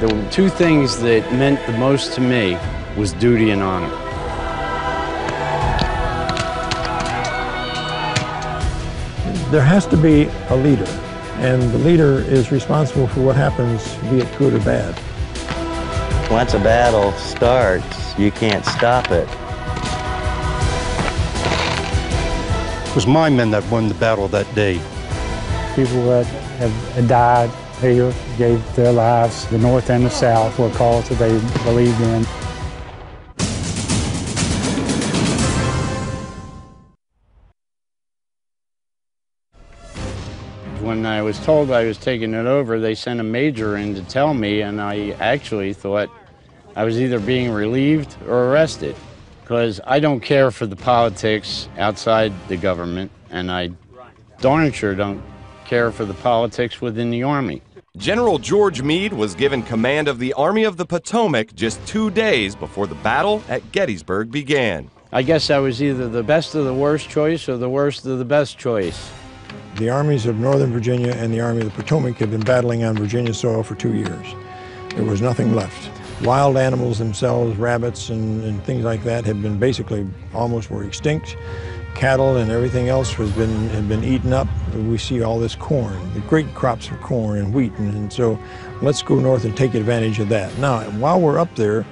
The two things that meant the most to me was duty and honor. There has to be a leader, and the leader is responsible for what happens, be it good or bad. Once a battle starts, you can't stop it. It was my men that won the battle that day. People that have died here gave their lives, the North and the South, for a cause that they believed in. When I was told I was taking it over, they sent a major in to tell me, and I actually thought I was either being relieved or arrested, because I don't care for the politics outside the government, and I darn sure don't care for the politics within the Army. General George Meade was given command of the Army of the Potomac just 2 days before the battle at Gettysburg began. I guess I was either the best of the worst choice or the worst of the best choice. The armies of Northern Virginia and the Army of the Potomac had been battling on Virginia soil for 2 years. There was nothing left. Wild animals themselves, rabbits and things like that, had been basically almost were extinct. Cattle and everything else had been eaten up. We see all this corn, the great crops of corn and wheat, and so let's go north and take advantage of that. Now, while we're up there,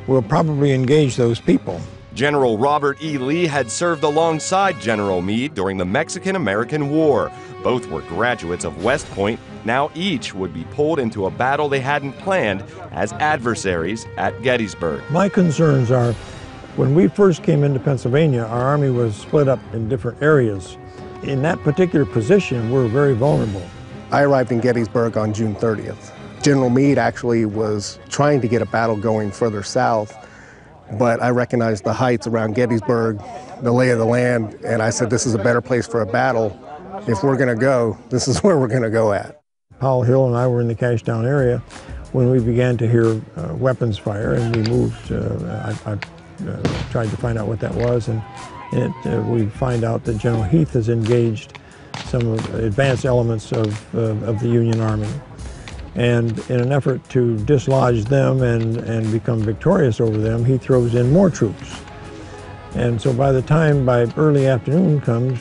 we'll probably engage those people. General Robert E. Lee had served alongside General Meade during the Mexican-American War. Both were graduates of West Point. Now each would be pulled into a battle they hadn't planned as adversaries at Gettysburg. My concerns are, when we first came into Pennsylvania, our army was split up in different areas. In that particular position, we're very vulnerable. I arrived in Gettysburg on June 30th. General Meade actually was trying to get a battle going further south, but I recognized the heights around Gettysburg, the lay of the land, and I said, this is a better place for a battle. If we're gonna go, this is where we're gonna go at. Powell Hill and I were in the Cashtown area when we began to hear weapons fire, and we moved. I tried to find out what that was, and we find out that General Heath has engaged some advanced elements of the Union Army. And in an effort to dislodge them and become victorious over them, he throws in more troops. And so by early afternoon comes,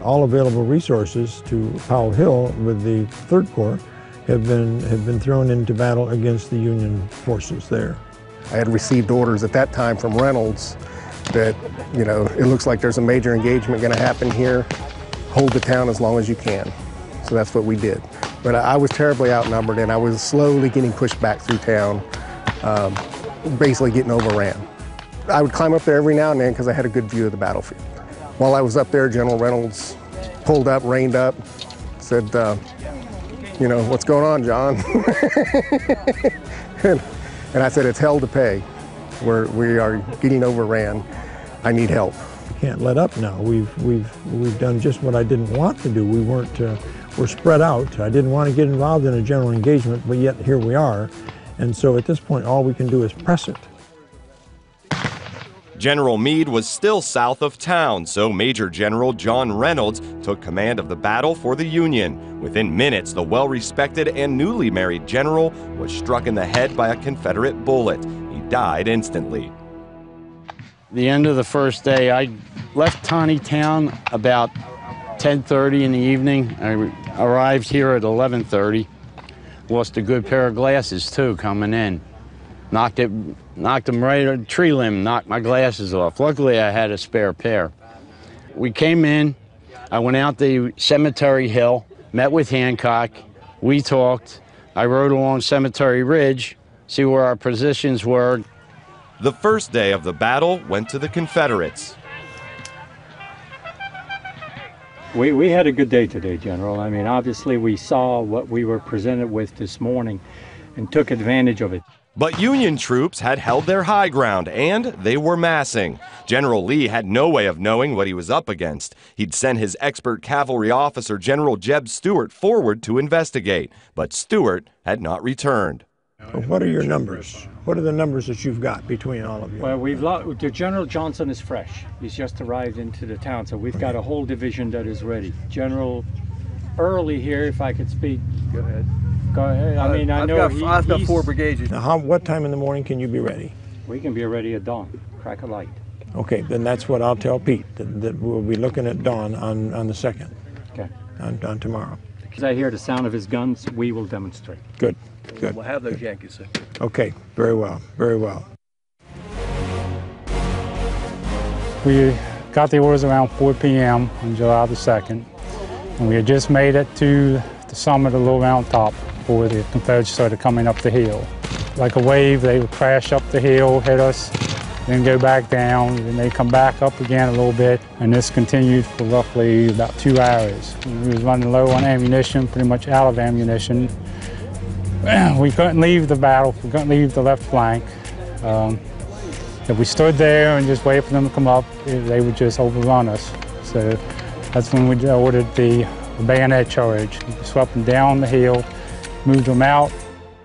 all available resources to Powell Hill with the Third Corps have been thrown into battle against the Union forces there. I had received orders at that time from Reynolds that, it looks like there's a major engagement going to happen here. Hold the town as long as you can. So that's what we did. But I was terribly outnumbered, and I was slowly getting pushed back through town, basically getting overran. I would climb up there every now and then because I had a good view of the battlefield. While I was up there, General Reynolds pulled up, reined up, said, what's going on, John? And I said, it's hell to pay. We are getting overran. I need help. We can't let up now. We've done just what I didn't want to do. We're spread out. I didn't want to get involved in a general engagement, but yet here we are. And so at this point, all we can do is press it. General Meade was still south of town, so Major General John Reynolds took command of the battle for the Union. Within minutes, the well-respected and newly married general was struck in the head by a Confederate bullet. He died instantly. The end of the first day, I left Tawny Town about 10:30 in the evening. I arrived here at 11:30. Lost a good pair of glasses too coming in. Knocked them right on a tree limb, knocked my glasses off. Luckily, I had a spare pair. We came in, I went out the Cemetery Hill, met with Hancock, we talked. I rode along Cemetery Ridge, see where our positions were. The first day of the battle went to the Confederates. We had a good day today, General. I mean, obviously we saw what we were presented with this morning and took advantage of it. But Union troops had held their high ground, and they were massing. General Lee had no way of knowing what he was up against. He'd sent his expert cavalry officer, General Jeb Stuart, forward to investigate, but Stuart had not returned. What are your numbers? What are the numbers that you've got between all of you? Well, General Johnson is fresh. He's just arrived into the town, so we've got a whole division that is ready. General Early here, if I could speak. Go ahead. Go ahead. I mean, I know I've got he's, 4 brigades. Now, what time in the morning can you be ready? we can be ready at dawn, crack of light. Okay, then that's what I'll tell Pete, that we'll be looking at dawn on the 2nd, Okay. on tomorrow. As I hear the sound of his guns, we will demonstrate. Good, good. We'll have those Yankees. So. Okay, very well, very well. We got the orders around 4 p.m. on July the 2nd, and we had just made it to the summit of the Little Round Top before the Confederates started coming up the hill. Like a wave, they would crash up the hill, hit us, then go back down, and they come back up again a little bit, and this continued for roughly about 2 hours. We was running low on ammunition, pretty much out of ammunition. We couldn't leave the battle, we couldn't leave the left flank. If we stood there and just waited for them to come up, they would just overrun us. So that's when we ordered the bayonet charge. We swept them down the hill, moved them out.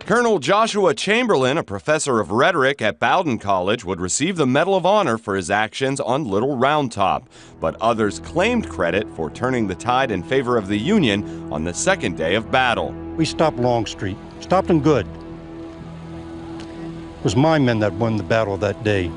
Colonel Joshua Chamberlain, a professor of rhetoric at Bowdoin College, would receive the Medal of Honor for his actions on Little Round Top, but others claimed credit for turning the tide in favor of the Union on the 2nd day of battle. We stopped Longstreet, stopped them good. It was my men that won the battle that day.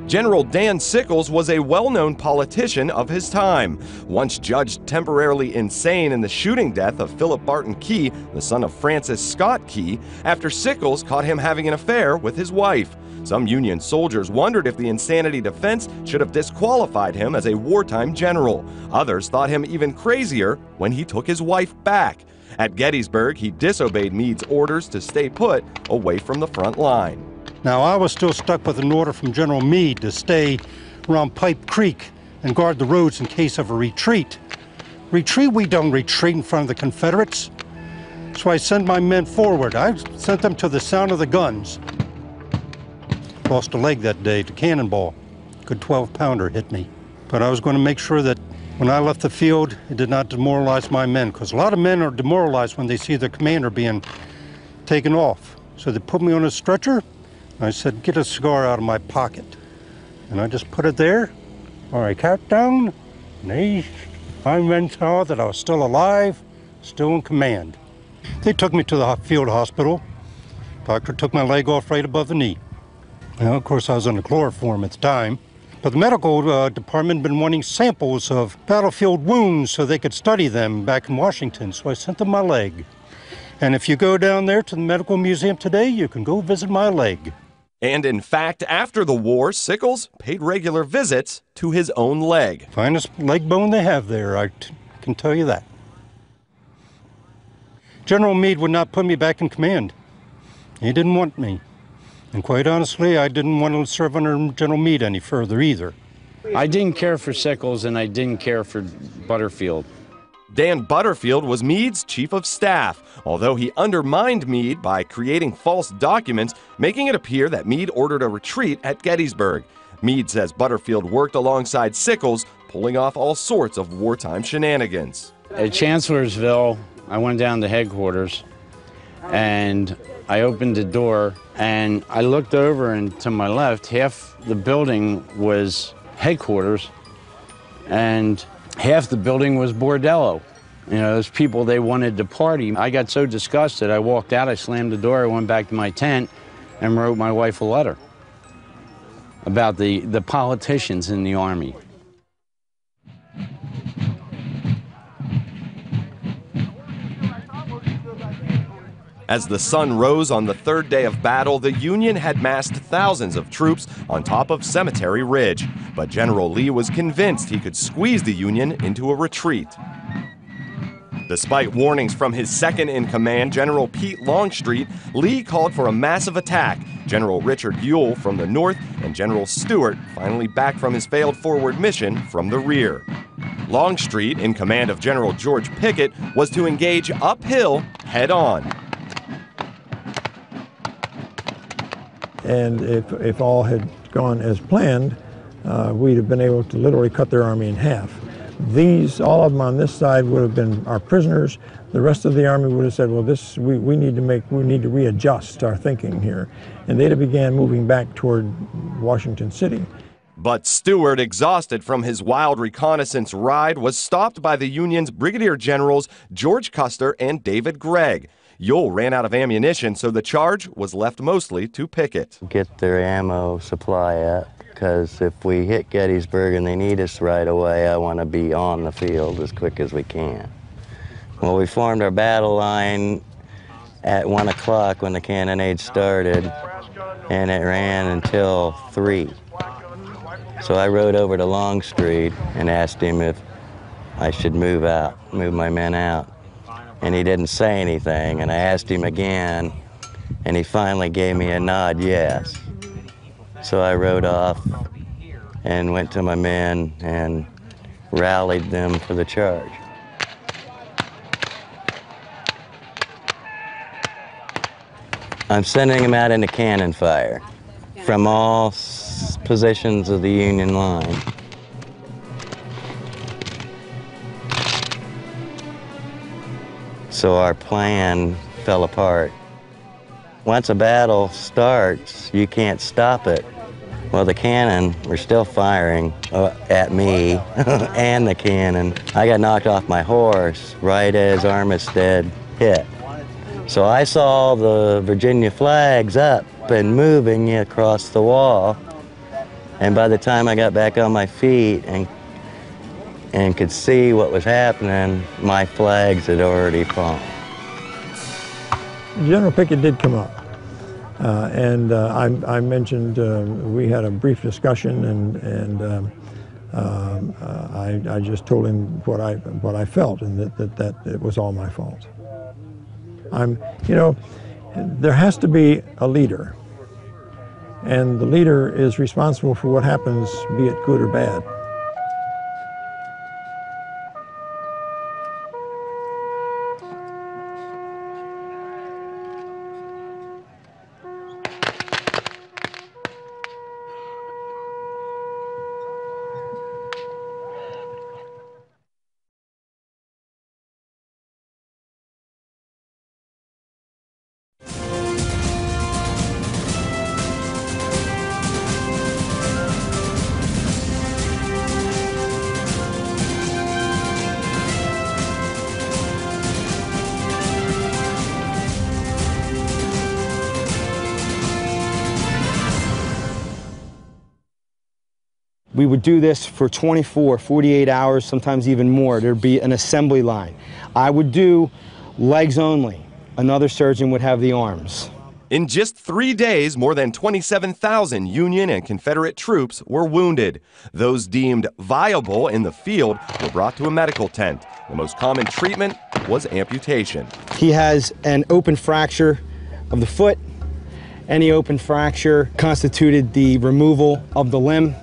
General Dan Sickles was a well-known politician of his time, once judged temporarily insane in the shooting death of Philip Barton Key, the son of Francis Scott Key, after Sickles caught him having an affair with his wife. Some Union soldiers wondered if the insanity defense should have disqualified him as a wartime general. Others thought him even crazier when he took his wife back. At Gettysburg, he disobeyed Meade's orders to stay put away from the front line. Now, I was still stuck with an order from General Meade to stay around Pipe Creek and guard the roads in case of a retreat. Retreat? We don't retreat in front of the Confederates. So I sent my men forward. I sent them to the sound of the guns. Lost a leg that day to cannonball. Good 12-pounder hit me. But I was going to make sure that when I left the field, it did not demoralize my men, because a lot of men are demoralized when they see their commander being taken off. So they put me on a stretcher. I said, get a cigar out of my pocket. And I just put it there, or I capped down, and my men saw that I was still alive, still in command. They took me to the field hospital. Doctor took my leg off right above the knee. Now, of course, I was under chloroform at the time, but the medical department had been wanting samples of battlefield wounds so they could study them back in Washington, so I sent them my leg. And if you go down there to the medical museum today, you can go visit my leg. And in fact, after the war, Sickles paid regular visits to his own leg. Finest leg bone they have there, I can tell you that. General Meade would not put me back in command. He didn't want me. And quite honestly, I didn't want to serve under General Meade any further either. I didn't care for Sickles and I didn't care for Butterfield. Dan Butterfield was Meade's chief of staff, although he undermined Meade by creating false documents, making it appear that Meade ordered a retreat at Gettysburg. Meade says Butterfield worked alongside Sickles, pulling off all sorts of wartime shenanigans. At Chancellorsville, I went down to headquarters and I opened the door and I looked over, and to my left, half the building was headquarters and half the building was bordello. You know, those people, they wanted to party. I got so disgusted, I walked out, I slammed the door, I went back to my tent and wrote my wife a letter about the politicians in the Army. As the sun rose on the 3rd day of battle, the Union had massed thousands of troops on top of Cemetery Ridge. But General Lee was convinced he could squeeze the Union into a retreat. Despite warnings from his second-in-command, General Pete Longstreet, Lee called for a massive attack. General Richard Ewell from the north and General Stuart finally back from his failed forward mission from the rear. Longstreet, in command of General George Pickett, was to engage uphill head-on. And if all had gone as planned, we'd have been able to literally cut their army in half. All of them on this side would have been our prisoners. The rest of the army would have said, well, we need to readjust our thinking here. And they'd have began moving back toward Washington City. But Stuart, exhausted from his wild reconnaissance ride, was stopped by the Union's brigadier generals George Custer and David Gregg. Ewell ran out of ammunition, so the charge was left mostly to Pickett. Get their ammo supply up, because if we hit Gettysburg and they need us right away, I want to be on the field as quick as we can. Well, we formed our battle line at 1 o'clock when the cannonade started, and it ran until 3. So I rode over to Longstreet and asked him if I should move my men out. And he didn't say anything, and I asked him again, and he finally gave me a nod yes. So I rode off and went to my men and rallied them for the charge. I'm sending them out into cannon fire from all positions of the Union line. So our plan fell apart. Once a battle starts, you can't stop it. Well, the cannon were still firing at me and the cannon. I got knocked off my horse right as Armistead hit. So I saw the Virginia flags up and moving across the wall. And by the time I got back on my feet and could see what was happening, my flags had already fallen. General Pickett did come up, and I mentioned we had a brief discussion, and I just told him what I felt, and that it was all my fault. You know, there has to be a leader, and the leader is responsible for what happens, be it good or bad. We would do this for 24, 48 hours, sometimes even more. There'd be an assembly line. I would do legs only. Another surgeon would have the arms. In just 3 days, more than 27,000 Union and Confederate troops were wounded. Those deemed viable in the field were brought to a medical tent. The most common treatment was amputation. He has an open fracture of the foot. Any open fracture constituted the removal of the limb.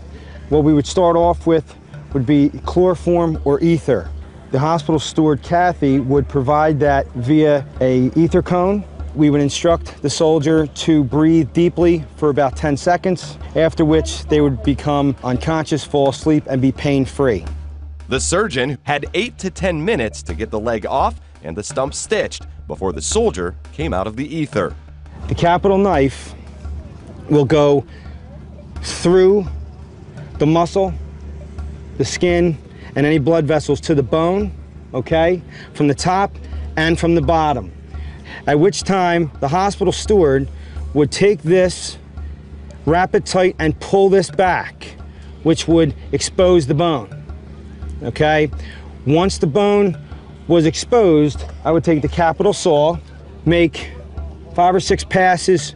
What we would start off with would be chloroform or ether. The hospital steward, Kathy, would provide that via a ether cone. We would instruct the soldier to breathe deeply for about 10 seconds, after which they would become unconscious, fall asleep, and be pain-free. The surgeon had 8 to 10 minutes to get the leg off and the stump stitched before the soldier came out of the ether. The capital knife will go through the muscle, the skin, and any blood vessels to the bone, okay, from the top and from the bottom. At which time the hospital steward would take this, wrap it tight, and pull this back, which would expose the bone, okay? Once the bone was exposed, I would take the capital saw, make 5 or 6 passes,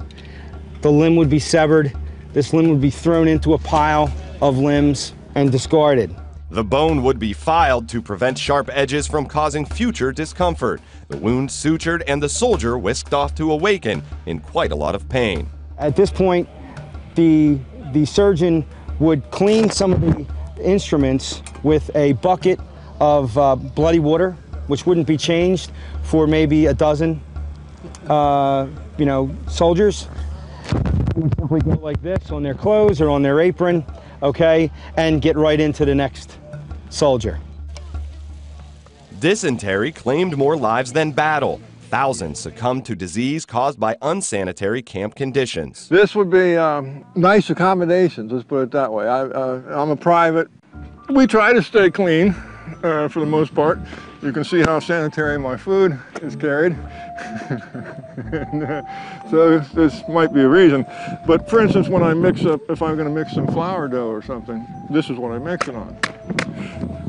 the limb would be severed, this limb would be thrown into a pile of limbs and discarded. The bone would be filed to prevent sharp edges from causing future discomfort. The wound sutured and the soldier whisked off to awaken in quite a lot of pain. At this point, the surgeon would clean some of the instruments with a bucket of bloody water, which wouldn't be changed for maybe a dozen soldiers. They would simply go like this on their clothes or on their apron, okay, and get right into the next soldier. Dysentery claimed more lives than battle. Thousands succumbed to disease caused by unsanitary camp conditions. This would be nice accommodations, let's put it that way. I'm a private. We try to stay clean, for the most part. You can see how sanitary my food is carried. So this might be a reason. But for instance, when I mix up, if I'm going to mix some flour dough or something, this is what I mix it on.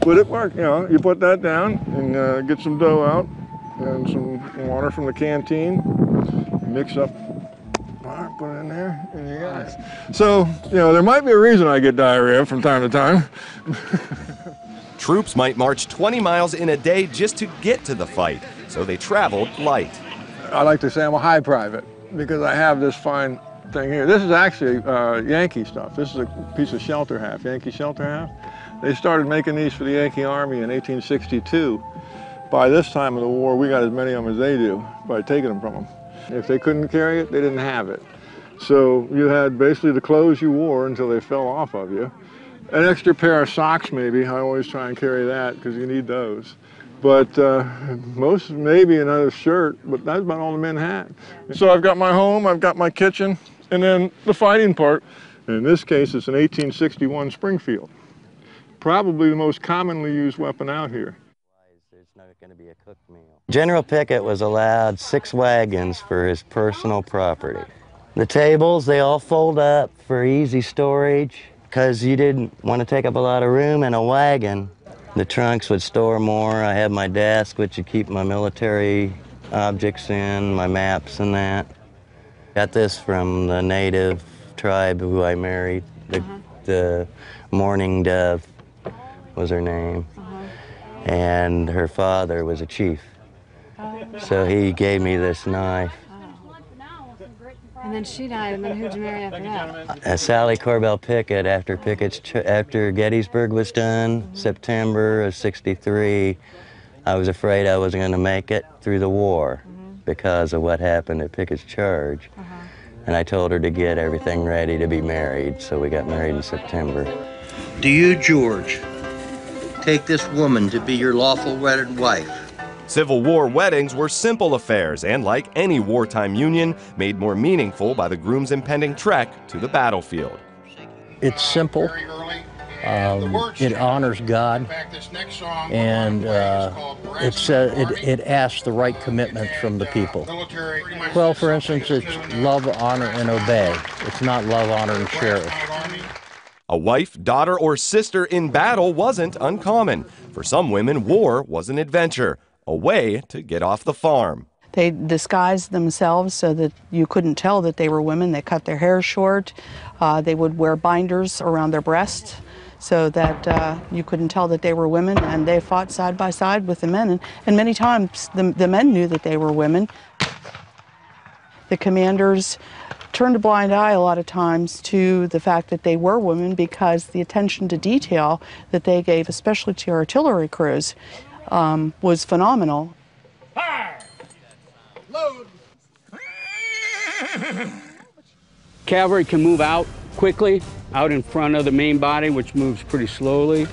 But it works, you know, you put that down and get some dough out and some water from the canteen, mix up, put it in there, and you got it. So, you know, there might be a reason I get diarrhea from time to time. Troops might march 20 miles in a day just to get to the fight, so they traveled light. I like to say I'm a high private because I have this fine thing here. This is actually Yankee stuff. This is a piece of shelter half, Yankee shelter half. They started making these for the Yankee Army in 1862. By this time of the war, we got as many of them as they do by taking them from them. If they couldn't carry it, they didn't have it. So you had basically the clothes you wore until they fell off of you. An extra pair of socks maybe, I always try and carry that because you need those. But most, maybe another shirt, but that's about all the men had. So I've got my home, I've got my kitchen, and then the fighting part. In this case, it's an 1861 Springfield. Probably the most commonly used weapon out here. There's not going to be a cooked meal. General Pickett was allowed 6 wagons for his personal property. The tables, they all fold up for easy storage because you didn't want to take up a lot of room in a wagon. The trunks would store more. I had my desk, which would keep my military objects in, my maps and that. Got this from the native tribe who I married. The Mourning Dove was her name. And her father was a chief. So he gave me this knife. And then she died, and then who'd you marry after that? Sally Corbell Pickett, after Gettysburg was done, September of '63, I was afraid I wasn't going to make it through the war because of what happened at Pickett's Charge. And I told her to get everything ready to be married, so we got married in September. Do you, George, take this woman to be your lawful wedded wife? Civil War weddings were simple affairs and, like any wartime union, made more meaningful by the groom's impending trek to the battlefield. It's simple. It honors God, and it asks the right commitments from the people. Well, for instance, it's love, honor, and obey. It's not love, honor, and cherish. A wife, daughter, or sister in battle wasn't uncommon. For some women, war was an adventure, a way to get off the farm. They disguised themselves so that you couldn't tell that they were women. They cut their hair short. They would wear binders around their breasts so that you couldn't tell that they were women, and they fought side by side with the men. And many times the men knew that they were women. The commanders turned a blind eye a lot of times to the fact that they were women because the attention to detail that they gave, especially to artillery crews, was phenomenal. Fire! Load! Cavalry can move out quickly, out in front of the main body, which moves pretty slowly.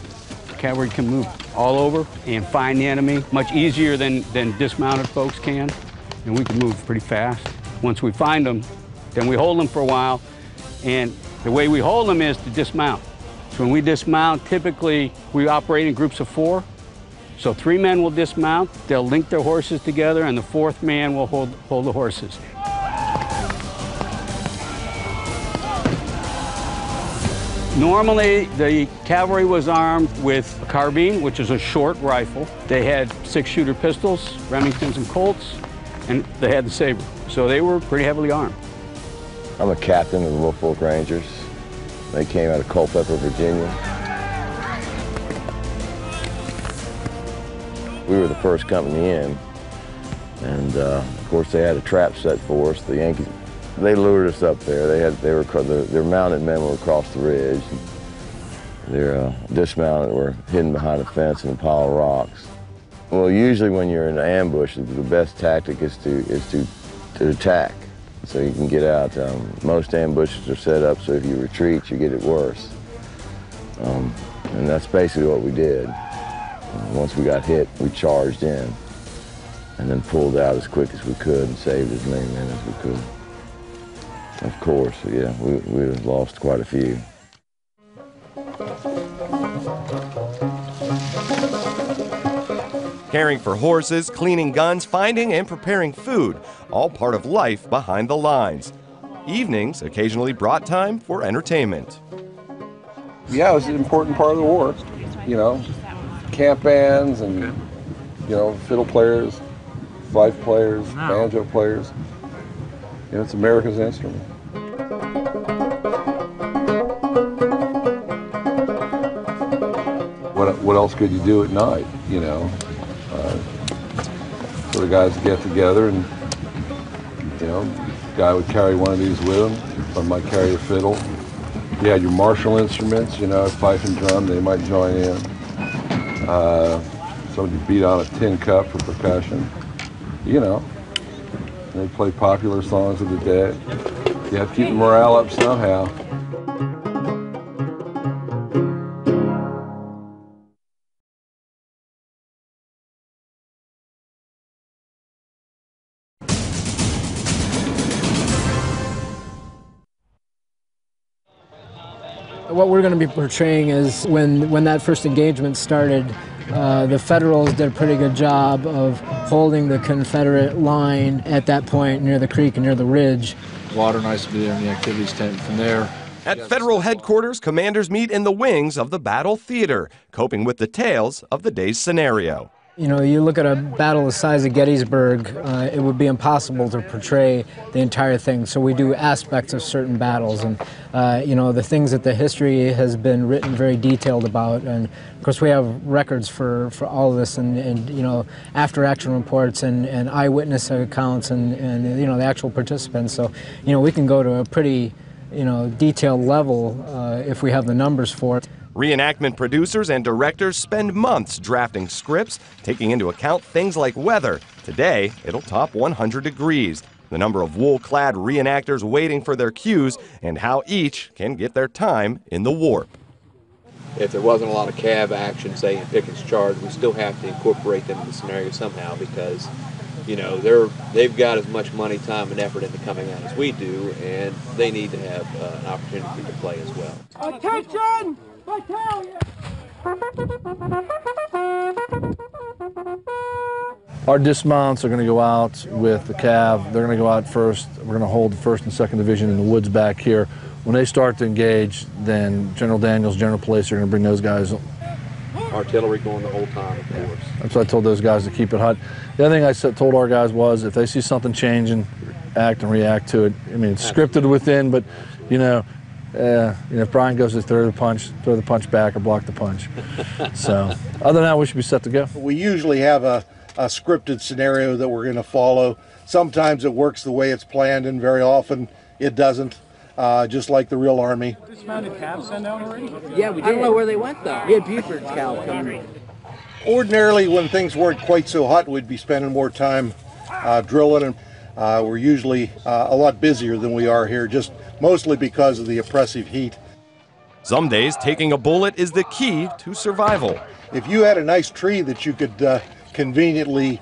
Cavalry can move all over and find the enemy much easier than dismounted folks can, and we can move pretty fast. Once we find them, then we hold them for a while, and the way we hold them is to dismount. So when we dismount, typically we operate in groups of 4. So 3 men will dismount, they'll link their horses together, and the 4th man will hold the horses. Normally, the cavalry was armed with a carbine, which is a short rifle. They had 6-shooter pistols, Remingtons and Colts, and they had the saber. So they were pretty heavily armed. I'm a captain of the Wolfolk Rangers. They came out of Culpeper, Virginia. We were the first company in, and of course they had a trap set for us. The Yankees, they lured us up there. Their mounted men were across the ridge. Their dismounted were hidden behind a fence and a pile of rocks. Well, usually when you're in an ambush, the best tactic is to attack, so you can get out. Most ambushes are set up so if you retreat, you get it worse. And that's basically what we did. Once we got hit, we charged in and then pulled out as quick as we could and saved as many men as we could. Of course, yeah, we lost quite a few. Caring for horses, cleaning guns, finding and preparing food, all part of life behind the lines. Evenings occasionally brought time for entertainment. Yeah, it was an important part of the war. You know, camp bands and, you know, fiddle players, fife players, banjo players. You know, it's America's instrument. What else could you do at night, you know? So the guys would get together and, you know, the guy would carry one of these with him. Some might carry a fiddle. You had your martial instruments, you know, fife and drum, they might join in. Somebody beat on a tin cup for percussion, you know. They play popular songs of the day. You have to keep the morale up somehow. What we're going to be portraying is when that first engagement started, the Federals did a pretty good job of holding the Confederate line at that point near the creek and near the ridge. Water nice to be there in the activities tent from there. At Federal headquarters, commanders meet in the wings of the battle theater, coping with the tales of the day's scenario. You know, you look at a battle the size of Gettysburg, it would be impossible to portray the entire thing. So we do aspects of certain battles and, you know, the things that the history has been written very detailed about. And of course we have records for all of this and you know, after action reports and eyewitness accounts and, you know, the actual participants. So, you know, we can go to a pretty, you know, detailed level if we have the numbers for it. Reenactment producers and directors spend months drafting scripts, taking into account things like weather. Today, it'll top 100 degrees. The number of wool-clad reenactors waiting for their cues, and how each can get their time in the warp. If there wasn't a lot of cav action, say in Pickett's charge, we still have to incorporate them in the scenario somehow because, you know, they've got as much money, time, and effort into coming out as we do, and they need to have an opportunity to play as well. Attention! Our dismounts are going to go out with the cav. They're going to go out first. We're going to hold the 1st and 2nd Division in the woods back here. When they start to engage, then General Daniels, General Police are going to bring those guys. Artillery going the whole time, of course. That's what I told those guys to keep it hot. The other thing I told our guys was if they see something changing, act and react to it. I mean, it's scripted within, but, you know, if Brian goes to throw the punch back or block the punch. So, other than that, we should be set to go. We usually have a scripted scenario that we're going to follow. Sometimes it works the way it's planned, and very often it doesn't, just like the real Army. Dismounted cav send out already? Yeah, we did. I don't know where they went, though. We had Buford's cav coming. Ordinarily, when things weren't quite so hot, we'd be spending more time drilling, and we're usually a lot busier than we are here, just mostly because of the oppressive heat. Some days, taking a bullet is the key to survival. If you had a nice tree that you could conveniently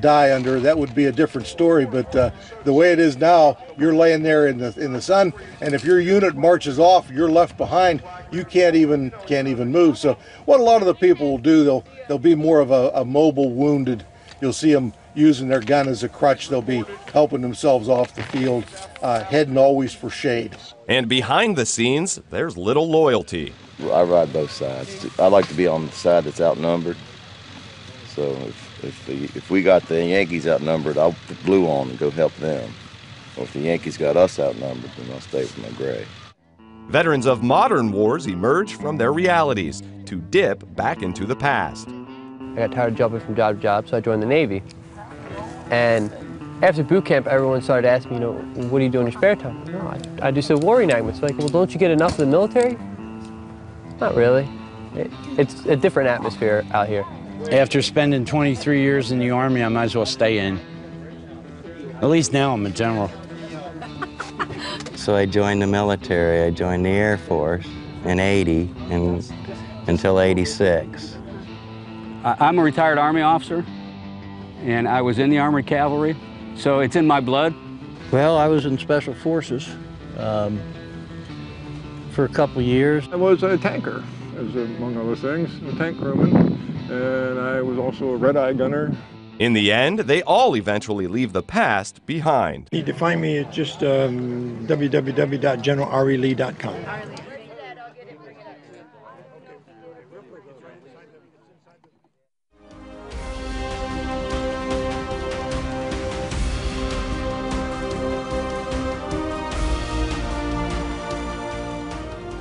die under, that would be a different story. But the way it is now, you're laying there in the sun, and if your unit marches off, you're left behind. You can't even move. So what a lot of the people will do, they'll be more of a mobile wounded. You'll see them using their gun as a crutch. They'll be helping themselves off the field, heading always for shade. And behind the scenes, there's little loyalty. I ride both sides. I like to be on the side that's outnumbered. So if we got the Yankees outnumbered, I'll put blue on and go help them. Or if the Yankees got us outnumbered, then I'll stay with my gray. Veterans of modern wars emerge from their realities to dip back into the past. I got tired of jumping from job to job, so I joined the Navy. And after boot camp, everyone started asking me, you know, what do you do in your spare time? No, I do some war reenactments. Like, well, don't you get enough of the military? Not really. It's a different atmosphere out here. After spending 23 years in the Army, I might as well stay in. At least now I'm a general. So I joined the military. I joined the Air Force in '80 and until '86. I'm a retired Army officer, and I was in the Armored Cavalry, so it's in my blood. Well, I was in Special Forces for a couple of years. I was a tanker. as among other things, a tank crewman, and I was also a red-eye gunner. In the end, they all eventually leave the past behind. You can find me at just www.generalrelee.com.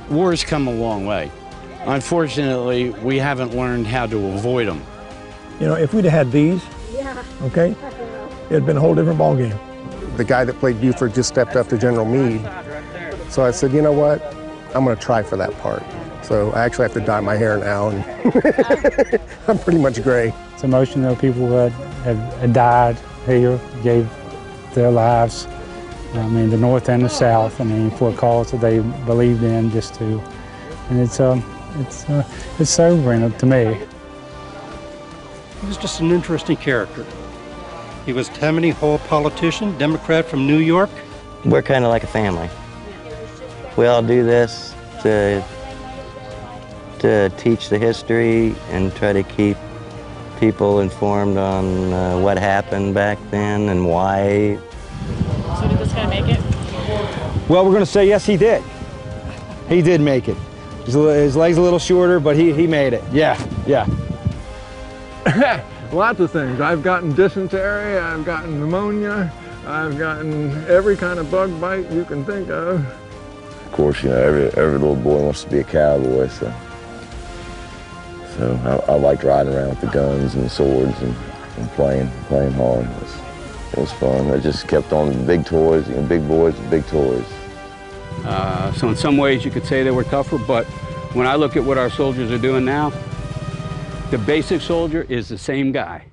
War's come a long way. Unfortunately, we haven't learned how to avoid them. You know, if we'd have had these, okay, it'd been a whole different ballgame. The guy that played Buford just stepped up to General Meade. So I said, you know what, I'm gonna try for that part. So I actually have to dye my hair now, and I'm pretty much gray. It's emotional. People that have died here, gave their lives. I mean, the North and the South. I mean, for a cause that they believed in, just to, and it's sobering to me. He was just an interesting character. He was a Tammany Hall politician, Democrat from New York. We're kind of like a family. We all do this to teach the history and try to keep people informed on what happened back then and why. So did this guy make it? Well, we're going to say yes, he did. He did make it. His leg's a little shorter, but he made it. Yeah. Lots of things. I've gotten dysentery, I've gotten pneumonia, I've gotten every kind of bug bite you can think of. Of course, you know, every little boy wants to be a cowboy, so I liked riding around with the guns and the swords and playing hard. It was fun. I just kept on big toys, you know, big boys with big toys. So in some ways you could say they were tougher, but when I look at what our soldiers are doing now, the basic soldier is the same guy.